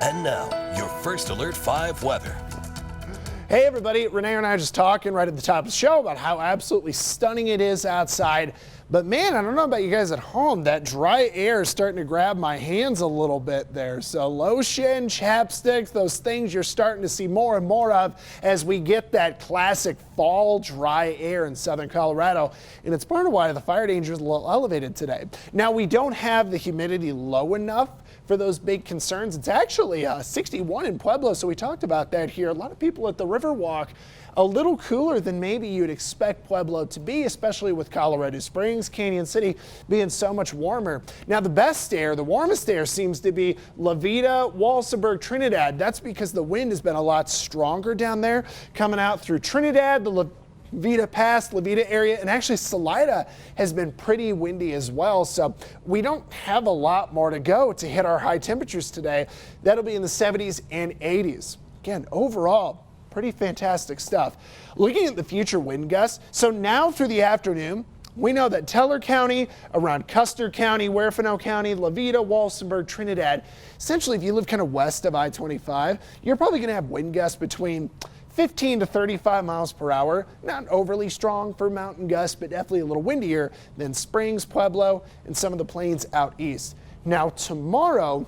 And now, your First Alert 5 weather. Hey everybody, Renee and I are just talking right at the top of the show about how absolutely stunning it is outside. But man, I don't know about you guys at home, that dry air is starting to grab my hands a little bit there. So lotion, chapstick, those things you're starting to see more and more of as we get that classic fall dry air in southern Colorado. And it's part of why the fire danger is a little elevated today. Now, we don't have the humidity low enough for those big concerns. It's actually 61 in Pueblo, so we talked about that here. A lot of people at the Riverwalk, a little cooler than maybe you'd expect Pueblo to be, especially with Colorado Springs, Canyon City being so much warmer. Now the best air, the warmest air seems to be La Veta, Walsenburg, Trinidad. That's because the wind has been a lot stronger down there coming out through Trinidad, the La Veta Pass, La Veta area, and actually Salida has been pretty windy as well. So we don't have a lot more to go to hit our high temperatures today. That'll be in the 70s and 80s. Again, overall, pretty fantastic stuff. Looking at the future wind gusts, so now through the afternoon, we know that Teller County, around Custer County, Huerfano County, La Veta, Walsenburg, Trinidad, essentially if you live kind of west of I-25, you're probably going to have wind gusts between 15 to 35 miles per hour. Not overly strong for mountain gusts, but definitely a little windier than Springs, Pueblo, and some of the plains out east. Now tomorrow,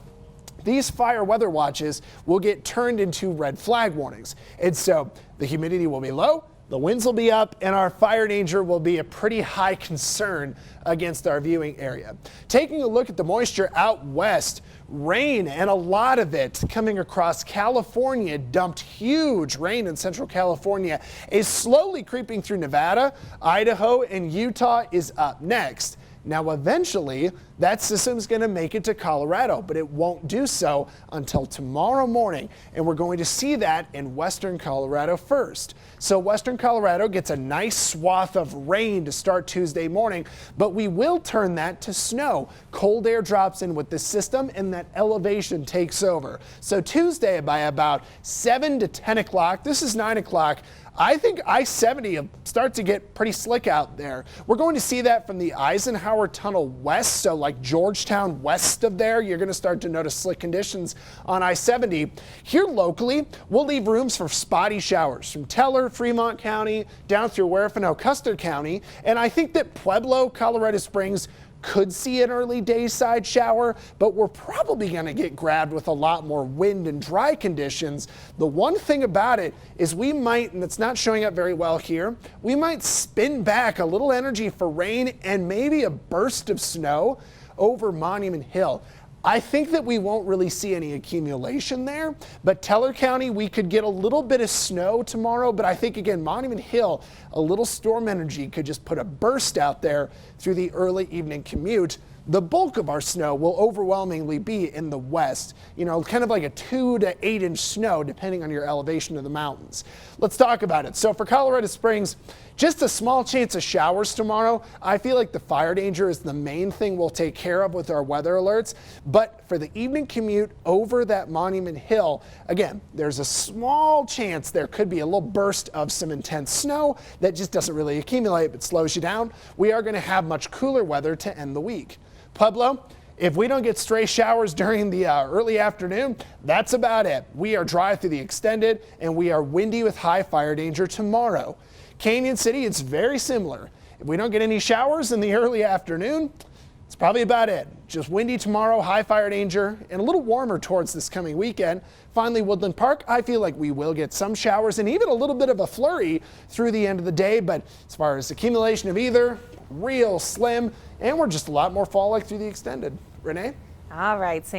these fire weather watches will get turned into red flag warnings. And so the humidity will be low, the winds will be up, and our fire danger will be a pretty high concern against our viewing area. Taking a look at the moisture out west, rain and a lot of it coming across California, dumped huge rain in central California, is slowly creeping through Nevada, Idaho, and Utah is up next. Now, eventually, that system is going to make it to Colorado, but it won't do so until tomorrow morning. And we're going to see that in western Colorado first. So western Colorado gets a nice swath of rain to start Tuesday morning, but we will turn that to snow. Cold air drops in with this system and that elevation takes over. So Tuesday by about 7 to 10 o'clock, this is 9 o'clock, I think I-70 will start to get pretty slick out there. We're going to see that from the Eisenhower Tunnel west, so like Georgetown west of there, you're going to start to notice slick conditions on I-70. Here locally, we'll leave rooms for spotty showers from Teller, Fremont County, down through Huerfano, Custer County, and I think that Pueblo, Colorado Springs, could see an early dayside shower, but we're probably going to get grabbed with a lot more wind and dry conditions. The one thing about it is we might, and it's not showing up very well here, we might spin back a little energy for rain and maybe a burst of snow over Monument Hill. I think that we won't really see any accumulation there, but Teller County, we could get a little bit of snow tomorrow, but I think, again, Monument Hill, a little storm energy could just put a burst out there through the early evening commute. The bulk of our snow will overwhelmingly be in the west, you know, kind of like a 2 to 8 inch snow, depending on your elevation of the mountains. Let's talk about it. So for Colorado Springs, just a small chance of showers tomorrow. I feel like the fire danger is the main thing we'll take care of with our weather alerts. But for the evening commute over that Monument Hill, again, there's a small chance there could be a little burst of some intense snow that just doesn't really accumulate but slows you down. We are going to have much cooler weather to end the week. Pueblo, if we don't get stray showers during the early afternoon, that's about it. We are dry through the extended and we are windy with high fire danger tomorrow. Canyon City, it's very similar. If we don't get any showers in the early afternoon, it's probably about it. Just windy tomorrow, high fire danger, and a little warmer towards this coming weekend. Finally, Woodland Park, I feel like we will get some showers and even a little bit of a flurry through the end of the day. But as far as accumulation of either, real slim, and we're just a lot more fall-like through the extended. Renee? All right, Sam.